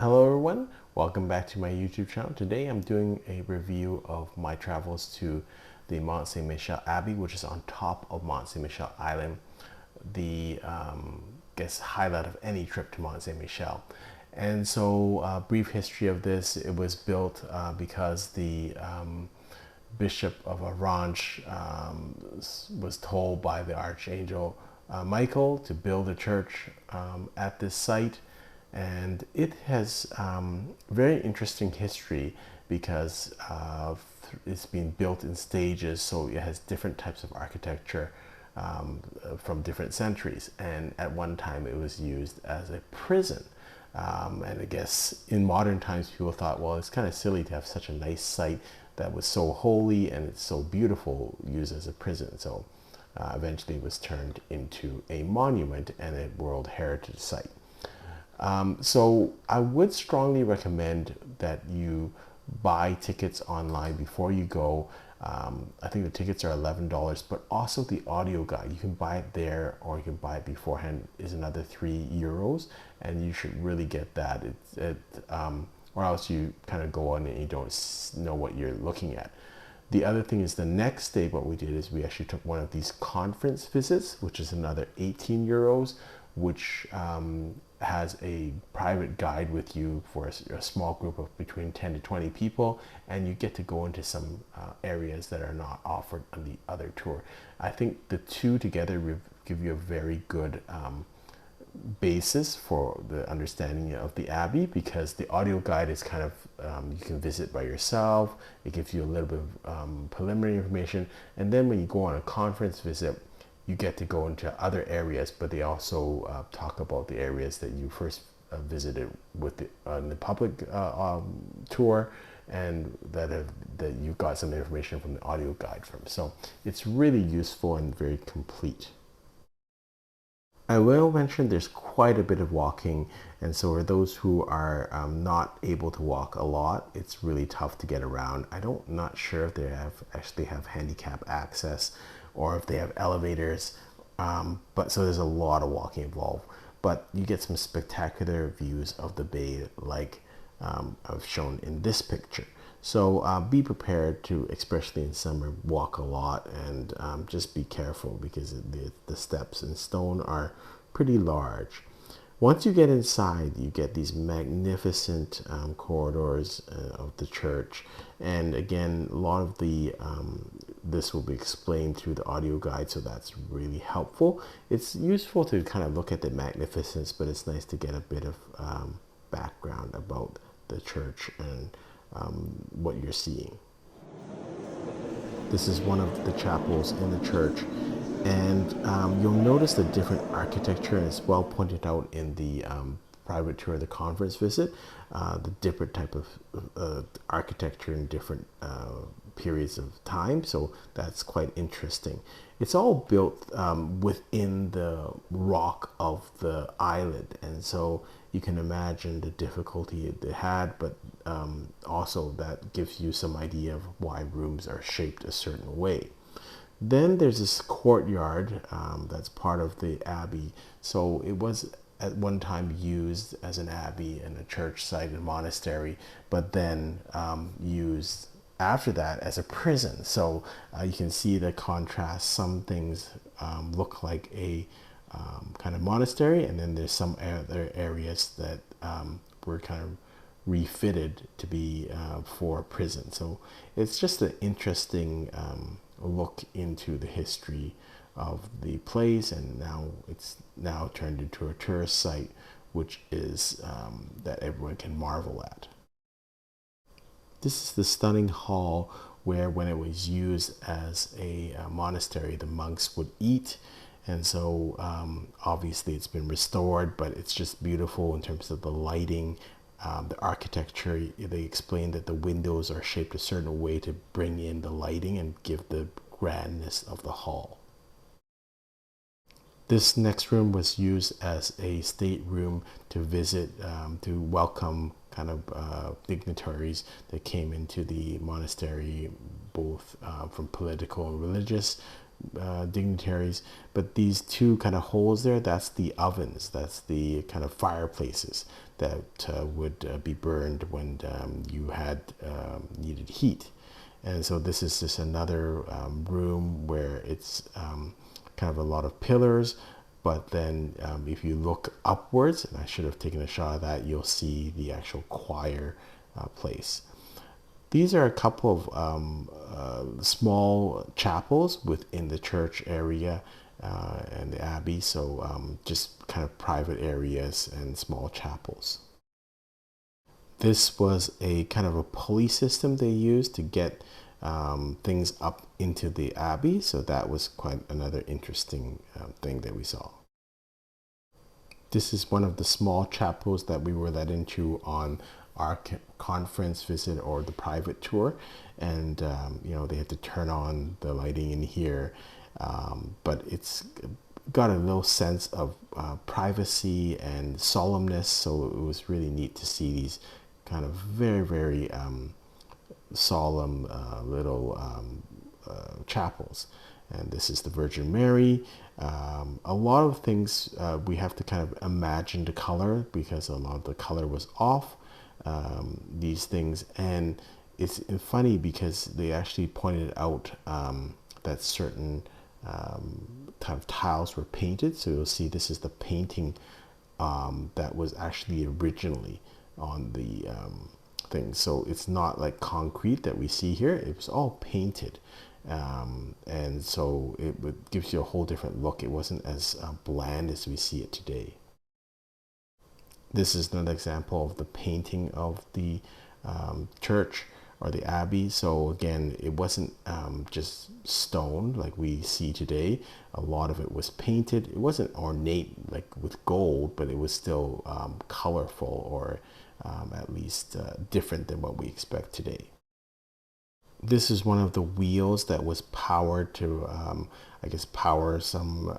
Hello everyone, welcome back to my YouTube channel. Today I'm doing a review of my travels to the Mont St Michel Abbey, which is on top of Mont St Michel Island, the guess highlight of any trip to Mont St Michel. And so brief history of this, it was built because the Bishop of Avranches was told by the archangel Michael to build a church at this site. And it has very interesting history because it's been built in stages, so it has different types of architecture from different centuries. And at one time it was used as a prison. And I guess in modern times people thought, well, it's kind of silly to have such a nice site that was so holy and it's so beautiful used as a prison. So eventually it was turned into a monument and a World Heritage Site. So I would strongly recommend that you buy tickets online before you go. I think the tickets are $11, but also the audio guide. You can buy it there or you can buy it beforehand, is another €3, and you should really get that. Or else you kind of go on and you don't know what you're looking at. The other thing is the next day what we did is we actually took one of these conference visits, which is another €18, which has a private guide with you for a small group of between 10 to 20 people, and you get to go into some areas that are not offered on the other tour. I think the two together give you a very good basis for the understanding of the Abbey, because the audio guide is kind of you can visit by yourself. It gives you a little bit of preliminary information, and then when you go on a conference visit, you get to go into other areas, but they also talk about the areas that you first visited with the public tour, and that you got some information from the audio guide from. So it's really useful and very complete. I will mention there's quite a bit of walking, and so for those who are not able to walk a lot, it's really tough to get around. Not sure if they actually have handicap access or if they have elevators, but so there's a lot of walking involved. But you get some spectacular views of the bay, like I've shown in this picture. So be prepared to, especially in summer, walk a lot, and just be careful because the steps in stone are pretty large. Once you get inside, you get these magnificent corridors of the church, and again, a lot of the this will be explained through the audio guide, so that's really helpful. It's useful to kind of look at the magnificence, but it's nice to get a bit of background about the church and what you're seeing. This is one of the chapels in the church, and you'll notice the different architecture, and it's well pointed out in the private tour, the conference visit, the different type of architecture in different periods of time. So that's quite interesting. It's all built within the rock of the islet, and so you can imagine the difficulty they had, but also that gives you some idea of why rooms are shaped a certain way. Then there's this courtyard that's part of the abbey. So it was at one time used as an abbey and a church site and monastery, but then used after that as a prison. So you can see the contrast. Some things look like a kind of monastery, and then there's some other areas that were kind of refitted to be for prison. So it's just an interesting look into the history of the place, and now it's turned into a tourist site, which is that everyone can marvel at. This is the stunning hall where, when it was used as a monastery, the monks would eat. And so obviously it's been restored, but it's just beautiful in terms of the lighting, the architecture. They explained that the windows are shaped a certain way to bring in the lighting and give the grandness of the hall. This next room was used as a state room to visit, to welcome kind of dignitaries that came into the monastery, both from political and religious dignitaries, but these two kind of holes there, that's the ovens, that's the kind of fireplaces that would be burned when you had needed heat. And so this is just another room where it's kind of a lot of pillars, but then if you look upwards, and I should have taken a shot of that, you'll see the actual choir place. These are a couple of small chapels within the church area and the abbey, so just kind of private areas and small chapels. This was a kind of a pulley system they used to get things up into the abbey, so that was quite another interesting thing that we saw. This is one of the small chapels that we were let into on our conference visit or the private tour, and you know, they had to turn on the lighting in here, but it's got a little sense of privacy and solemnness, so it was really neat to see these kind of very solemn little chapels. And this is the Virgin Mary. A lot of things we have to kind of imagine the color, because a lot of the color was off, these things. And it's funny because they actually pointed out that certain kind of tiles were painted. So you'll see this is the painting that was actually originally on the thing. So it's not like concrete that we see here. It was all painted. And so it gives you a whole different look. It wasn't as bland as we see it today. This is another example of the painting of the church or the abbey. So again, it wasn't just stone like we see today. A lot of it was painted. It wasn't ornate like with gold, but it was still colorful, or at least different than what we expect today. This is one of the wheels that was powered to, I guess, power some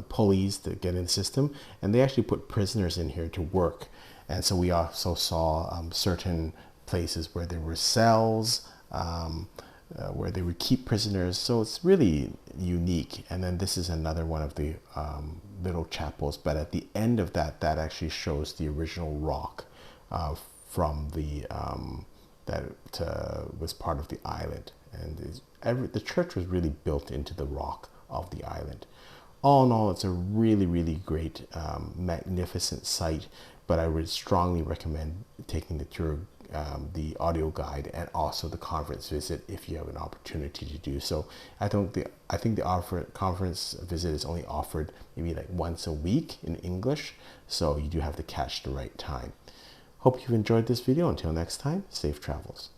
pulleys to get in the system. And they actually put prisoners in here to work. And so we also saw certain places where there were cells, where they would keep prisoners. So it's really unique. And then this is another one of the little chapels. But at the end of that, that actually shows the original rock from the that was part of the islet, and the church was really built into the rock of the island. All in all, it's a really great, magnificent site, but I would strongly recommend taking the tour, the audio guide, and also the conference visit if you have an opportunity to do so. I think the conference visit is only offered maybe like once a week in English, so you do have to catch the right time. Hope you've enjoyed this video. Until next time, safe travels.